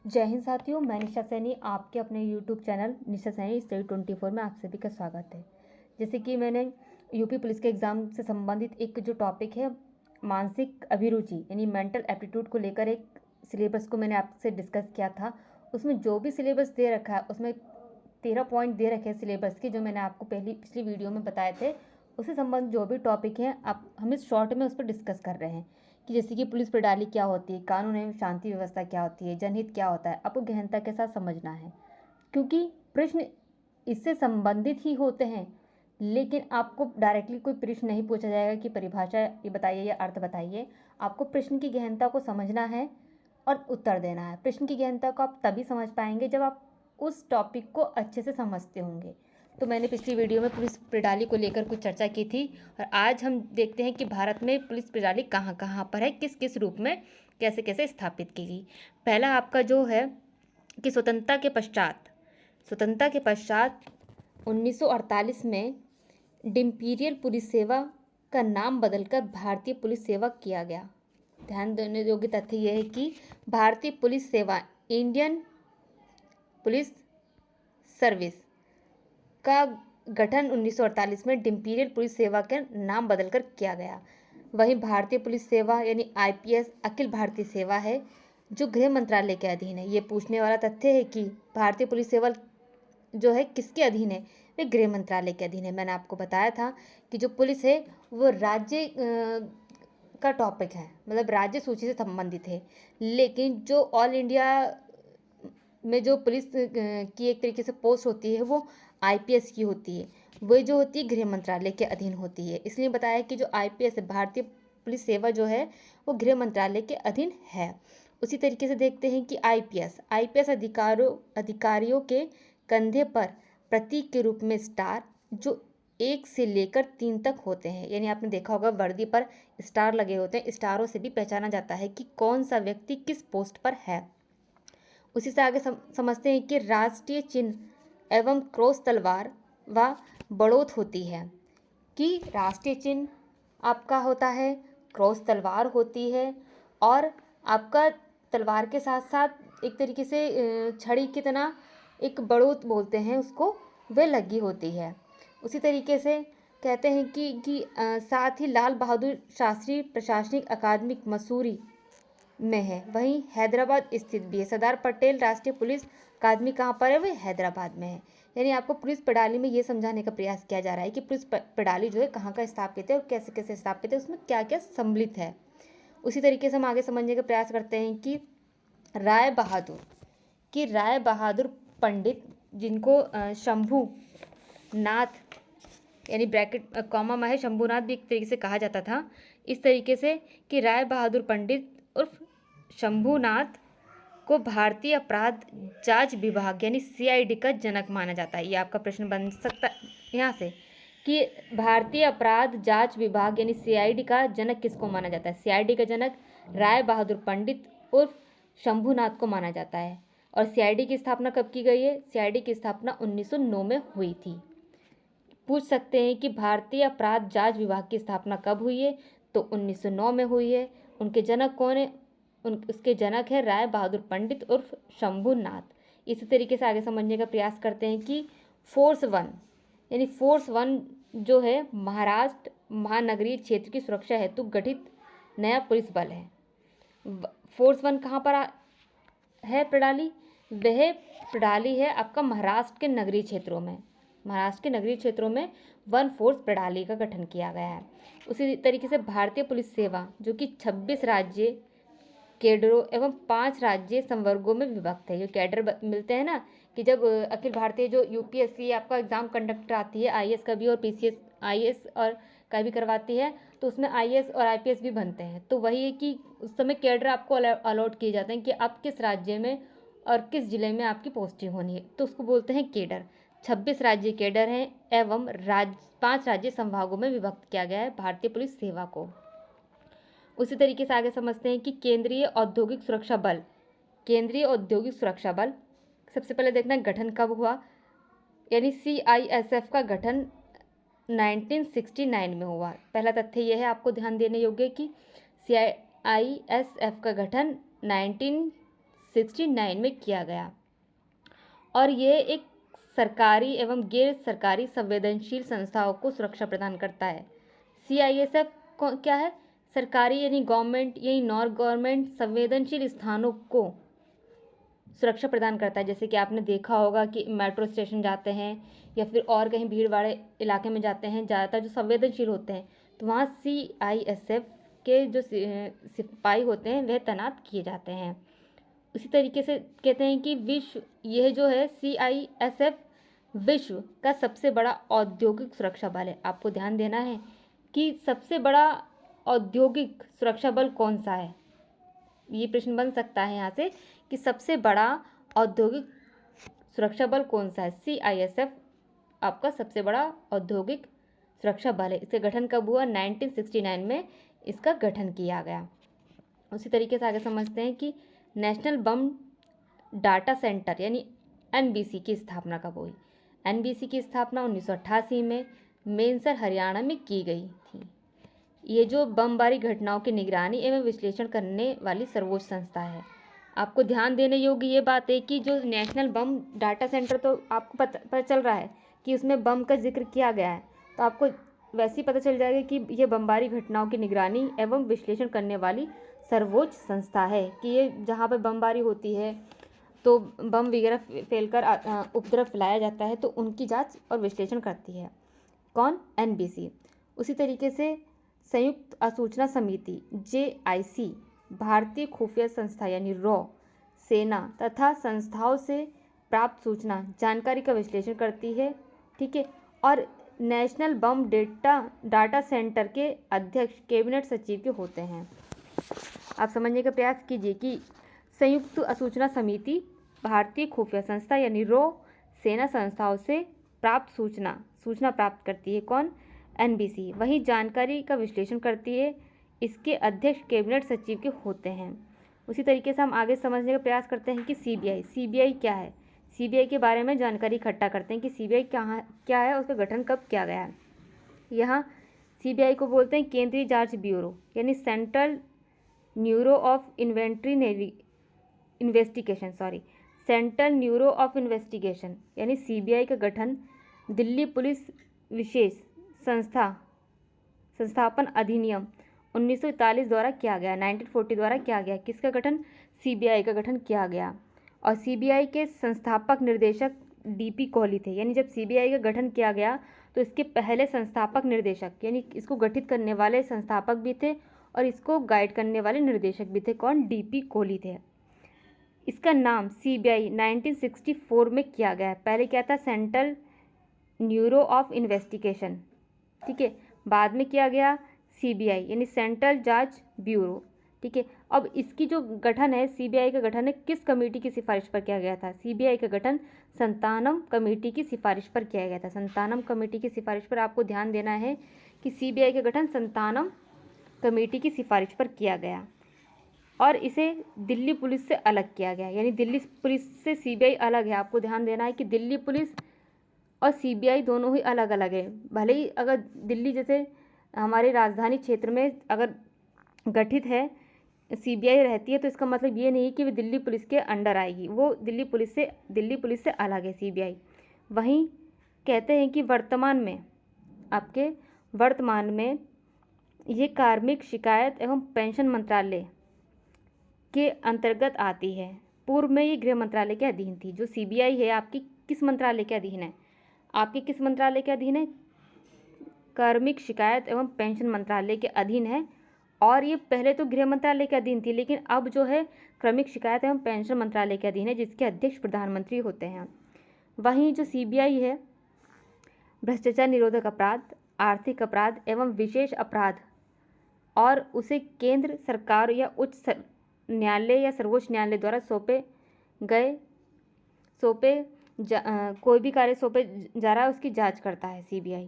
जय हिंद साथियों, मैं निशा सैनी आपके अपने YouTube चैनल निशा सैनी स्टडी 24 में आप सभी का स्वागत है। जैसे कि मैंने यूपी पुलिस के एग्ज़ाम से संबंधित एक जो टॉपिक है मानसिक अभिरुचि यानी मेंटल एप्टीट्यूड को लेकर एक सिलेबस को मैंने आपसे डिस्कस किया था। उसमें जो भी सिलेबस दे रखा है उसमें 13 पॉइंट दे रखे हैं सिलेबस के, जो मैंने आपको पिछली वीडियो में बताए थे। उससे संबंधित जो भी टॉपिक हैं आप हम इस शॉर्ट में उस पर डिस्कस कर रहे हैं कि जैसे कि पुलिस प्रणाली क्या होती है, कानून एवं शांति व्यवस्था क्या होती है, जनहित क्या होता है, आपको गहनता के साथ समझना है क्योंकि प्रश्न इससे संबंधित ही होते हैं। लेकिन आपको डायरेक्टली कोई प्रश्न नहीं पूछा जाएगा कि परिभाषा ये बताइए या अर्थ बताइए। आपको प्रश्न की गहनता को समझना है और उत्तर देना है। प्रश्न की गहनता को आप तभी समझ पाएंगे जब आप उस टॉपिक को अच्छे से समझते होंगे। तो मैंने पिछली वीडियो में पुलिस प्रणाली को लेकर कुछ चर्चा की थी और आज हम देखते हैं कि भारत में पुलिस प्रणाली कहाँ कहाँ पर है, किस किस रूप में कैसे कैसे स्थापित की गई। पहला आपका जो है कि स्वतंत्रता के पश्चात 1948 में डिम्पीरियल पुलिस सेवा का नाम बदलकर भारतीय पुलिस सेवा किया गया। ध्यान देने योग्य तथ्य यह है कि भारतीय पुलिस सेवा इंडियन पुलिस सर्विस का गठन 1948 में डिम्पीरियल पुलिस सेवा के नाम बदलकर किया गया। वहीं भारतीय पुलिस सेवा यानी आईपीएस अखिल भारतीय सेवा है जो गृह मंत्रालय के अधीन है। ये पूछने वाला तथ्य है कि भारतीय पुलिस सेवा जो है किसके अधीन है, वे गृह मंत्रालय के अधीन है। मैंने आपको बताया था कि जो पुलिस है वो राज्य का टॉपिक है, मतलब राज्य सूची से संबंधित है। लेकिन जो ऑल इंडिया में जो पुलिस की एक तरीके से पोस्ट होती है वो आईपीएस की होती है, वही जो होती है गृह मंत्रालय के अधीन होती है। इसलिए बताया कि जो आईपीएस है भारतीय पुलिस सेवा जो है वो गृह मंत्रालय के अधीन है। उसी तरीके से देखते हैं कि आईपीएस अधिकारियों के कंधे पर प्रतीक के रूप में स्टार जो 1 से लेकर 3 तक होते हैं, यानी आपने देखा होगा वर्दी पर स्टार लगे होते हैं। स्टारों से भी पहचाना जाता है कि कौन सा व्यक्ति किस पोस्ट पर है। उसी से आगे समझते हैं कि राष्ट्रीय चिन्ह एवं क्रॉस तलवार व बढ़ोत होती है कि राष्ट्रीय चिन्ह आपका होता है, क्रॉस तलवार होती है और आपका तलवार के साथ साथ एक तरीके से छड़ी की तरह एक बढ़ोत बोलते हैं उसको, वह लगी होती है। उसी तरीके से कहते हैं कि साथ ही लाल बहादुर शास्त्री प्रशासनिक अकादमी मसूरी में है, वहीं हैदराबाद स्थित भी है। सरदार पटेल राष्ट्रीय पुलिस अकादमी कहाँ पर है, वह हैदराबाद में है। यानी आपको पुलिस प्रणाली में ये समझाने का प्रयास किया जा रहा है कि पुलिस प्रणाली जो है कहाँ का स्थापित है और कैसे कैसे स्थापित है, उसमें क्या क्या सम्मिलित है। उसी तरीके से हम आगे समझने का प्रयास करते हैं कि राय बहादुर पंडित, जिनको शंभू नाथ यानी ब्रैकेट कॉमा में है शंभूनाथ भी एक तरीके से कहा जाता था, इस तरीके से कि राय बहादुर पंडित उर्फ शंभूनाथ को भारतीय अपराध जांच विभाग यानी सीआईडी का जनक माना जाता है। ये आपका प्रश्न बन सकता है यहाँ से कि भारतीय अपराध जांच विभाग यानी सीआईडी का जनक किसको माना जाता है। सीआईडी का जनक राय बहादुर पंडित उर्फ शंभूनाथ को माना जाता है। और सीआईडी की स्थापना कब की गई है? सीआईडी की स्थापना 1909 में हुई थी। पूछ सकते हैं कि भारतीय अपराध जांच विभाग की स्थापना कब हुई है, तो 1909 में हुई है। उनके जनक कौन है? उसके जनक है राय बहादुर पंडित उर्फ शंभूनाथ। इसी तरीके से आगे समझने का प्रयास करते हैं कि फोर्स वन जो है महाराष्ट्र महानगरीय क्षेत्र की सुरक्षा हेतु गठित नया पुलिस बल है। फोर्स वन कहाँ पर है प्रणाली? वह प्रणाली है आपका महाराष्ट्र के नगरीय क्षेत्रों में वन फोर्स प्रणाली का गठन किया गया है। उसी तरीके से भारतीय पुलिस सेवा जो कि 26 राज्य कैडरों एवं 5 राज्य संवर्गों में विभक्त है। जो कैडर मिलते हैं ना कि जब अखिल भारतीय जो यूपीएससी आपका एग्जाम कंडक्ट आती है, आईएएस का भी और पीसीएस आईएएस और का भी करवाती है, तो उसमें आईएएस और आईपीएस भी बनते हैं। तो वही है कि उस समय कैडर आपको अलॉट किए जाते हैं कि आप किस राज्य में और किस जिले में आपकी पोस्टिंग होनी है, तो उसको बोलते हैं कैडर। 26 राज्य कैडर हैं एवं 5 राज्य संभागों में विभक्त किया गया है भारतीय पुलिस सेवा को। उसी तरीके से आगे समझते हैं कि केंद्रीय औद्योगिक सुरक्षा बल सबसे पहले देखना है गठन कब हुआ, यानी सीआईएसएफ का गठन 1969 में हुआ। पहला तथ्य यह है आपको ध्यान देने योग्य कि सीआईएसएफ का गठन 1969 में किया गया और ये एक सरकारी एवं गैर सरकारी संवेदनशील संस्थाओं को सुरक्षा प्रदान करता है। CISF क्या है? सरकारी यानी गवर्नमेंट यानी नॉन गवर्नमेंट संवेदनशील स्थानों को सुरक्षा प्रदान करता है। जैसे कि आपने देखा होगा कि मेट्रो स्टेशन जाते हैं या फिर और कहीं भीड़ वाले इलाके में जाते हैं, ज़्यादातर जो संवेदनशील होते हैं तो वहाँ CISF के जो सिपाही होते हैं वह तैनात किए जाते हैं। उसी तरीके से कहते हैं कि विश्व, यह जो है CISF विश्व का सबसे बड़ा औद्योगिक सुरक्षा बल है। आपको ध्यान देना है कि सबसे बड़ा औद्योगिक सुरक्षा बल कौन सा है। ये प्रश्न बन सकता है यहाँ से कि सबसे बड़ा औद्योगिक सुरक्षा बल कौन सा है। CISF आपका सबसे बड़ा औद्योगिक सुरक्षा बल है। इसका गठन कब हुआ? 1969 में इसका गठन किया गया। उसी तरीके से आगे समझते हैं कि नेशनल बम डाटा सेंटर यानी NBC की स्थापना कब हुई। NBC की स्थापना 1988 में मेंसर हरियाणा में की गई थी। ये जो बमबारी घटनाओं की निगरानी एवं विश्लेषण करने वाली सर्वोच्च संस्था है। आपको ध्यान देने योग्य ये बात है कि जो नेशनल बम डाटा सेंटर, तो आपको पता चल रहा है कि उसमें बम का जिक्र किया गया है, तो आपको वैसे ही पता चल जाएगा कि ये बमबारी घटनाओं की निगरानी एवं विश्लेषण करने वाली सर्वोच्च संस्था है कि ये जहाँ पर बमबारी होती है तो बम वगैरह फैलकर उपद्रव फैलाया जाता है तो उनकी जांच और विश्लेषण करती है। कौन? NBC। उसी तरीके से संयुक्त असूचना समिति JIC भारतीय खुफिया संस्था यानी रॉ, सेना तथा संस्थाओं से प्राप्त सूचना जानकारी का विश्लेषण करती है। ठीक है। और नेशनल बम डाटा सेंटर के अध्यक्ष कैबिनेट सचिव के होते हैं। आप समझने का प्रयास कीजिए कि संयुक्त असूचना समिति भारतीय खुफिया संस्था यानी रॉ, सेना संस्थाओं से प्राप्त सूचना प्राप्त करती है। कौन? NBC। वही जानकारी का विश्लेषण करती है। इसके अध्यक्ष कैबिनेट सचिव के होते हैं। उसी तरीके से हम आगे समझने का प्रयास करते हैं कि CBI क्या है। CBI के बारे में जानकारी इकट्ठा करते हैं कि CBI क्या है, उसका गठन कब किया गया है। यहाँ CBI को बोलते हैं केंद्रीय जांच ब्यूरो यानी सेंट्रल न्यूरो ऑफ इन्वेस्टिगेशन यानी CBI का गठन दिल्ली पुलिस विशेष संस्थापन अधिनियम 1941 द्वारा किया गया, 1940 द्वारा किया गया। किसका गठन? CBI का गठन किया गया। और CBI के संस्थापक निर्देशक DP कोहली थे। यानी जब CBI का गठन किया गया तो इसके पहले संस्थापक निर्देशक यानी इसको गठित करने वाले संस्थापक भी थे और इसको गाइड करने वाले निर्देशक भी थे। कौन? DP कोहली थे। इसका नाम CBI 1964 में किया गया। पहले क्या था? Central neuro of investigation. ठीक है। बाद में किया गया CBI यानी सेंट्रल जांच ब्यूरो। ठीक है। अब इसकी जो गठन है, CBI का गठन है किस कमेटी की सिफारिश पर किया गया था? CBI का गठन संतानम कमेटी की सिफारिश पर किया गया था। संतानम कमेटी की सिफारिश पर आपको ध्यान देना है कि CBI का गठन संतानम कमेटी की सिफारिश पर किया गया और इसे दिल्ली पुलिस से अलग किया गया। यानी दिल्ली पुलिस से CBI अलग है। आपको ध्यान देना है कि दिल्ली पुलिस और CBI दोनों ही अलग अलग है। भले ही अगर दिल्ली जैसे हमारे राजधानी क्षेत्र में अगर गठित है CBI रहती है तो इसका मतलब ये नहीं कि वे दिल्ली पुलिस के अंडर आएगी। वो दिल्ली पुलिस से अलग है CBI। वहीं कहते हैं कि वर्तमान में ये कार्मिक शिकायत एवं पेंशन मंत्रालय के अंतर्गत आती है। पूर्व में ये गृह मंत्रालय के अधीन थी। जो CBI है आपकी किस मंत्रालय के अधीन है? आपके किस मंत्रालय के अधीन है? कार्मिक शिकायत एवं पेंशन मंत्रालय के अधीन है। और ये पहले तो गृह मंत्रालय के अधीन थी, लेकिन अब जो है कार्मिक शिकायत एवं पेंशन मंत्रालय के अधीन है, जिसके अध्यक्ष प्रधानमंत्री होते हैं। वहीं जो CBI है भ्रष्टाचार निरोधक अपराध, आर्थिक अपराध एवं विशेष अपराध और उसे केंद्र सरकार या उच्च न्यायालय या सर्वोच्च न्यायालय द्वारा कोई भी कार्य सौंपे जा रहा है उसकी जांच करता है CBI।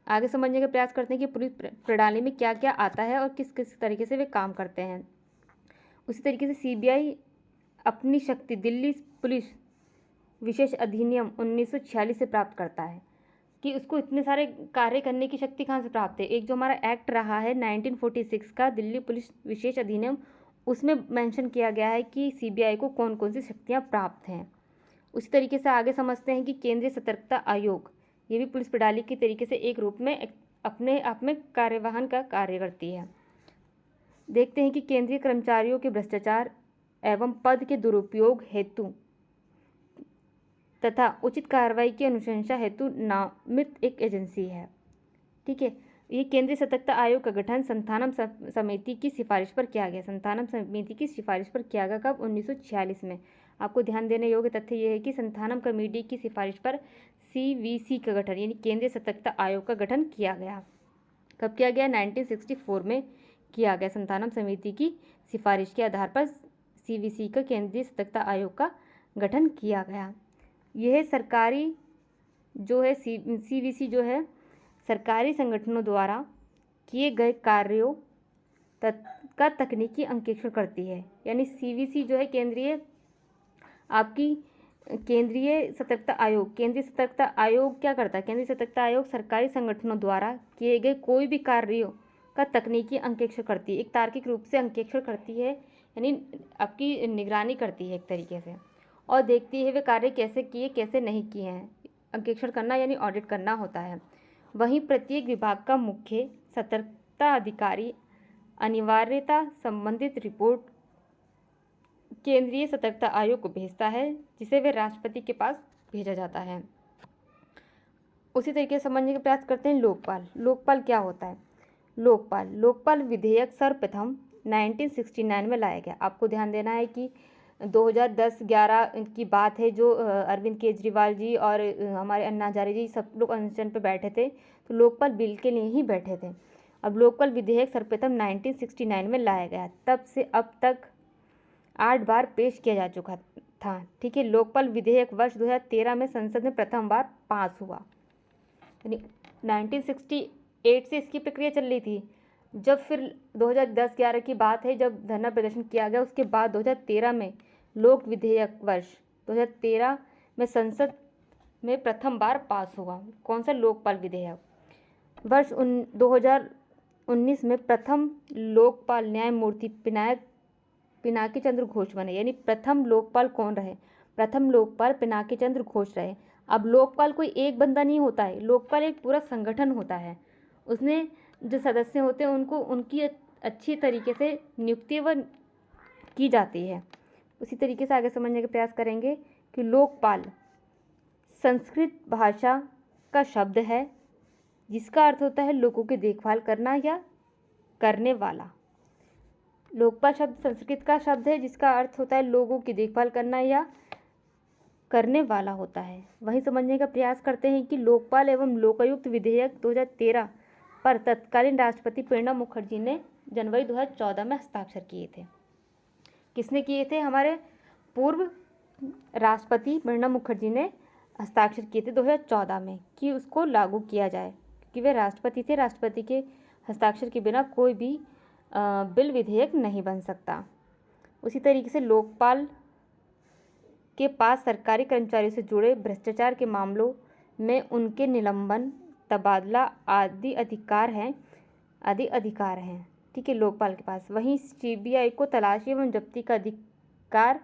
आगे समझने का प्रयास करते हैं कि पुलिस प्रणाली में क्या क्या आता है और किस किस तरीके से वे काम करते हैं। उसी तरीके से CBI अपनी शक्ति दिल्ली पुलिस विशेष अधिनियम 1946 से प्राप्त करता है कि उसको इतने सारे कार्य करने की शक्ति कहाँ से प्राप्त है। एक जो हमारा एक्ट रहा है 1946 का दिल्ली पुलिस विशेष अधिनियम, उसमें मेंशन किया गया है कि सीबीआई को कौन कौन सी शक्तियाँ प्राप्त हैं। उसी तरीके से आगे समझते हैं कि केंद्रीय सतर्कता आयोग, ये भी पुलिस प्रणाली के तरीके से एक रूप में अपने आप में कार्यवाहन का कार्य करती है। देखते हैं कि केंद्रीय कर्मचारियों के भ्रष्टाचार एवं पद के दुरुपयोग हेतु तथा उचित कार्रवाई की अनुशंसा हेतु नामित एक एजेंसी है। ठीक है, ये केंद्रीय सतर्कता आयोग का गठन संथानम समिति की सिफारिश पर किया गया। संथानम समिति की सिफारिश पर किया गया कब? 1946 में। आपको ध्यान देने योग्य तथ्य यह है कि संथानम कमेटी की सिफारिश पर सीवीसी का गठन यानी केंद्रीय सतर्कता आयोग का गठन किया गया। कब किया गया? 1964 में किया गया। संथानम समिति की सिफारिश के आधार पर सीवीसी का केंद्रीय सतर्कता आयोग का गठन किया गया। यह सरकारी जो है सीवीसी जो है सरकारी संगठनों द्वारा किए गए कार्यों का तकनीकी अंकेक्षण करती है। यानी सीवीसी जो है केंद्रीय सतर्कता आयोग क्या करता है? केंद्रीय सतर्कता आयोग सरकारी संगठनों द्वारा किए गए कोई भी कार्यों का तकनीकी अंकेक्षण करती है। एक तार्किक रूप से अंकेक्षण करती है, यानी आपकी निगरानी करती है एक तरीके से, और देखती है वे कार्य कैसे किए कैसे नहीं किए हैं। अंकेक्षण करना यानी ऑडिट करना होता है। वहीं प्रत्येक विभाग का मुख्य सतर्कता अधिकारी अनिवार्यता संबंधित रिपोर्ट केंद्रीय सतर्कता आयोग को भेजता है, जिसे वे राष्ट्रपति के पास भेजा जाता है। उसी तरीके से समझने का प्रयास करते हैं लोकपाल। लोकपाल क्या होता है? लोकपाल विधेयक सर्वप्रथम 1969 में लाया गया। आपको ध्यान देना है कि 2010-11 की बात है, जो अरविंद केजरीवाल जी और हमारे अन्ना हजारे जी सब लोग अनशन पे बैठे थे, तो लोकपाल बिल के लिए ही बैठे थे। अब लोकपाल विधेयक सर्वप्रथम 1969 में लाया गया। तब से अब तक 8 बार पेश किया जा चुका था। ठीक है, लोकपाल विधेयक वर्ष 2013 में संसद में प्रथम बार पास हुआ। यानी 1968 से इसकी प्रक्रिया चल रही थी। जब फिर 2010-11 की बात है, जब धरना प्रदर्शन किया गया, उसके बाद 2013 में लोक विधेयक वर्ष 2013 में संसद में प्रथम बार पास हुआ। कौन सा? लोकपाल विधेयक। वर्ष 2019 में प्रथम लोकपाल न्यायमूर्ति पिनाकी चंद्र घोष बने। यानी प्रथम लोकपाल कौन रहे? प्रथम लोकपाल पिनाकी चंद्र घोष रहे। अब लोकपाल कोई एक बंदा नहीं होता है, लोकपाल एक पूरा संगठन होता है। उसमें जो सदस्य होते हैं उनको उनकी अच्छी तरीके से नियुक्ति की जाती है। उसी तरीके से आगे समझने का प्रयास करेंगे कि लोकपाल संस्कृत भाषा का शब्द है, जिसका अर्थ होता है लोगों की देखभाल करना या करने वाला। लोकपाल शब्द संस्कृत का शब्द है, जिसका अर्थ होता है लोगों की देखभाल करना या करने वाला होता है। वहीं समझने का प्रयास करते हैं कि लोकपाल एवं लोकायुक्त विधेयक 2013 पर तत्कालीन राष्ट्रपति प्रणब मुखर्जी ने जनवरी 2014 में हस्ताक्षर किए थे। किसने किए थे? हमारे पूर्व राष्ट्रपति प्रणब मुखर्जी ने हस्ताक्षर किए थे 2014 में कि उसको लागू किया जाए, क्योंकि वे राष्ट्रपति थे। राष्ट्रपति के हस्ताक्षर के बिना कोई भी बिल विधेयक नहीं बन सकता। उसी तरीके से लोकपाल के पास सरकारी कर्मचारियों से जुड़े भ्रष्टाचार के मामलों में उनके निलंबन, तबादला आदि अधिकार हैं। ठीक है, लोकपाल के पास। वहीं सीबीआई को तलाशी एवं जब्ती का अधिकार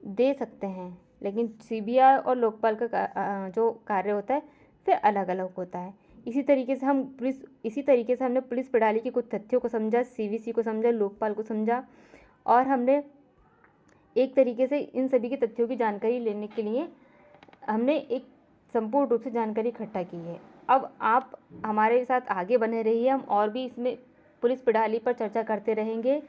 दे सकते हैं, लेकिन सीबीआई और लोकपाल का जो कार्य होता है फिर अलग अलग होता है। इसी तरीके से हमने पुलिस प्रणाली के कुछ तथ्यों को समझा, सीवीसी को समझा, लोकपाल को समझा, और हमने एक तरीके से इन सभी के तथ्यों की जानकारी लेने के लिए हमने एक संपूर्ण रूप से जानकारी इकट्ठा की है। अब आप हमारे साथ आगे बने रहिए, हम और भी इसमें पुलिस प्रणाली पर चर्चा करते रहेंगे।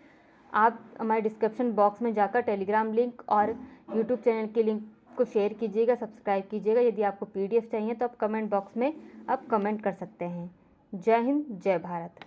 आप हमारे डिस्क्रिप्शन बॉक्स में जाकर टेलीग्राम लिंक और यूट्यूब चैनल के लिंक को शेयर कीजिएगा, सब्सक्राइब कीजिएगा। यदि आपको PDF चाहिए तो आप कमेंट बॉक्स में आप कमेंट कर सकते हैं। जय हिंद, जय भारत।